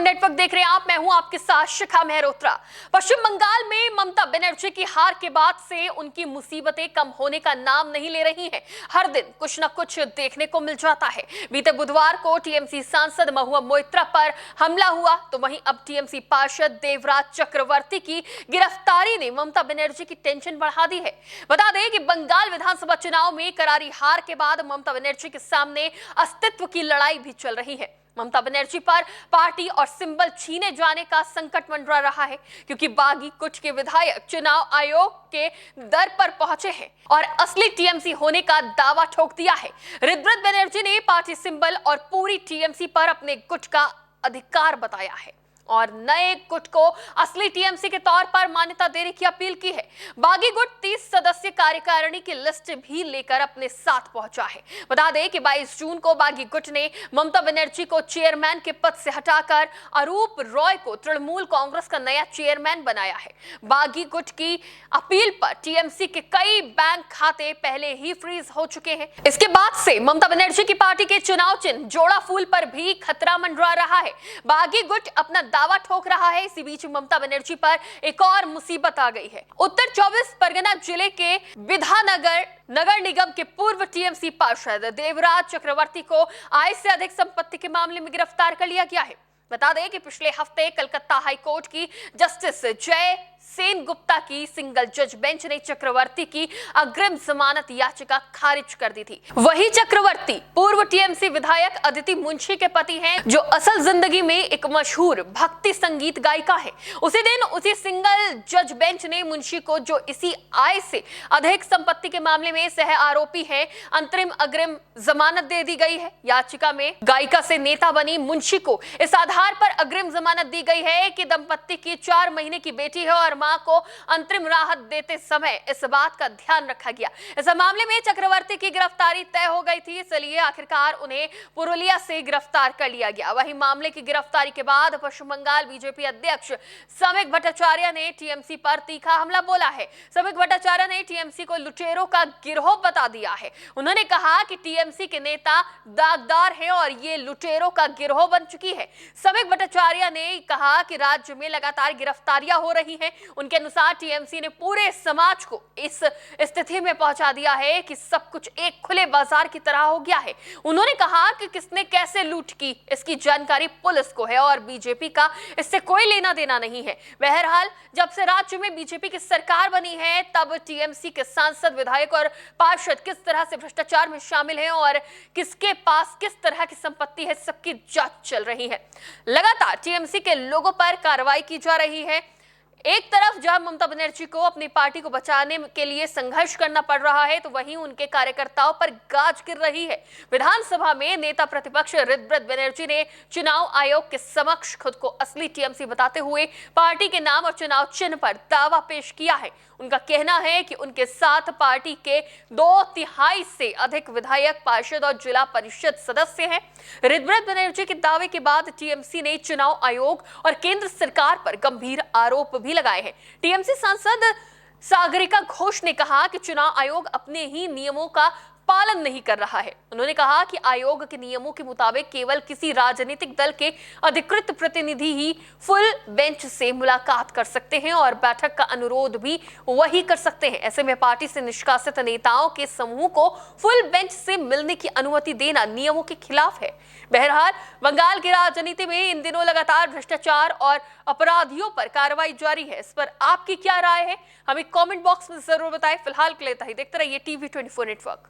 Network देख रहे हैं आप। मैं हूं आपके साथ शिखा मेहरोत्रा। पश्चिम बंगाल में ममता बनर्जी की हार के बाद से उनकी मुसीबतें कम होने का नाम नहीं ले रही हैं। हर दिन कुछ न कुछ देखने को मिल जाता है। बीते बुधवार को टीएमसी सांसद महुआ मोइत्रा पर हमला हुआ, तो वहीं अब टीएमसी पार्षद देवराज चक्रवर्ती की गिरफ्तारी ने ममता बनर्जी की टेंशन बढ़ा दी है। बता दें कि बंगाल विधानसभा चुनाव में करारी हार के बाद ममता बनर्जी के सामने अस्तित्व की लड़ाई भी चल रही है। ममता बनर्जी पर पार्टी और सिंबल छीने जाने का संकट मंडरा रहा है, क्योंकि बागी गुट के विधायक चुनाव आयोग के दर पर पहुंचे हैं और असली टीएमसी होने का दावा ठोक दिया है। रिद्वत बनर्जी ने पार्टी सिंबल और पूरी टीएमसी पर अपने गुट का अधिकार बताया है और नए गुट को असली टीएमसी के तौर पर मान्यता देने की अपील की है। बागी गुट 30 सदस्य कार्यकारिणी की लिस्ट भी लेकर अपने साथ पहुंचा है। बता दें कि 22 जून को बागी गुट ने ममता बनर्जी को चेयरमैन के पद से हटाकर अरूप रॉय को तृणमूल कांग्रेस का नया चेयरमैन बनाया है। बागी गुट की अपील पर टीएमसी के कई बैंक खाते पहले ही फ्रीज हो चुके हैं। इसके बाद से ममता बनर्जी की पार्टी के चुनाव चिन्ह जोड़ा फूल पर भी खतरा मंडरा रहा है। बागी गुट अपना दावा ठोक रहा है। इसी बीच ममता बनर्जी पर एक और मुसीबत आ गई है। उत्तर 24 परगना जिले के विधानगर नगर निगम के पूर्व टीएमसी पार्षद देवराज चक्रवर्ती को आय से अधिक संपत्ति के मामले में गिरफ्तार कर लिया गया है। बता दें कि पिछले हफ्ते कलकत्ता हाई कोर्ट की जस्टिस जय सेन गुप्ता की सिंगल जज बेंच ने चक्रवर्ती की अग्रिम जमानत याचिका खारिज कर दी थी। वही चक्रवर्ती पूर्व टीएमसी विधायक अदिति मुंशी के पति हैं, जो असल जिंदगी में एक मशहूर भक्ति संगीत गायिका है। उसी दिन उसी सिंगल जज बेंच ने मुंशी को, जो इसी आय से अधिक संपत्ति के मामले में सह आरोपी है, अंतरिम अग्रिम जमानत दे दी गई है। याचिका में गायिका से नेता बनी मुंशी को इस आधार पर अग्रिम जमानत दी गई है कि दंपत्ति की 4 महीने की बेटी है और मां को अंतरिम राहत देते समय इस बात का ध्यान रखा गया। इस मामले में चक्रवर्ती की गिरफ्तारी तय हो गई थी, इसलिए आखिरकार उन्हें पुरुलिया से गिरफ्तार कर लिया गया। वहीं मामले की गिरफ्तारी के बाद पश्चिम बंगाल बीजेपी अध्यक्ष सौमिक भट्टाचार्य ने टीएमसी पर तीखा हमला बोला है। सौमिक भट्टाचार्य ने टीएमसी को लुटेरों का गिरोह बता दिया है। उन्होंने कहा कि टीएमसी के नेता दागदार हैं और ये लुटेरों का गिरोह बन चुकी है। सौमिक भट्टाचार्य ने कहा कि राज्य में लगातार गिरफ्तारियां हो रही हैं। उनके अनुसार टीएमसी ने पूरे समाज को इस स्थिति में पहुंचा दिया है कि सब कुछ एक खुले बाजार की तरह हो गया है। उन्होंने कहा कि किसने कैसे लूट की, इसकी जानकारी पुलिस को है और बीजेपी का इससे कोई लेना देना नहीं है। बहरहाल, जब से राज्य में बीजेपी की सरकार बनी है, तब टीएमसी के सांसद, विधायक और पार्षद किस तरह से भ्रष्टाचार में शामिल हैं और किसके पास किस तरह की संपत्ति है, सबकी जांच चल रही है। लगातार टीएमसी के लोगों पर कार्रवाई की जा रही है। एक तरफ जहां ममता बनर्जी को अपनी पार्टी को बचाने के लिए संघर्ष करना पड़ रहा है, तो वहीं उनके कार्यकर्ताओं पर गाज गिर रही है। विधानसभा में नेता प्रतिपक्ष रिद्वत बनर्जी ने चुनाव आयोग के समक्ष खुद को असली टीएमसी बताते हुए पार्टी के नाम और चुनाव चिन्ह पर दावा पेश किया है। उनका कहना है कि उनके साथ पार्टी के 2/3 से अधिक विधायक, पार्षद और जिला परिषद सदस्य हैं। रिद्वत बनर्जी के दावे के बाद टीएमसी ने चुनाव आयोग और केंद्र सरकार पर गंभीर आरोप भी लगाए हैं। टीएमसी सांसद सागरिका घोष ने कहा कि चुनाव आयोग अपने ही नियमों का पालन नहीं कर रहा है। उन्होंने कहा कि आयोग के नियमों के मुताबिक केवल किसी राजनीतिक दल के अधिकृत प्रतिनिधि ही फुल बेंच से मुलाकात कर सकते हैं और बैठक का अनुरोध भी वही कर सकते हैं। ऐसे में पार्टी से निष्कासित नेताओं के समूह को फुल बेंच से मिलने की अनुमति देना नियमों के खिलाफ है। बहरहाल, बंगाल की राजनीति में इन दिनों लगातार भ्रष्टाचार और अपराधियों पर कार्रवाई जारी है। इस पर आपकी क्या राय है, हमें कमेंट बॉक्स में जरूर बताएं। फिलहाल के लिए देखते रहिए टीवी 24 नेटवर्क।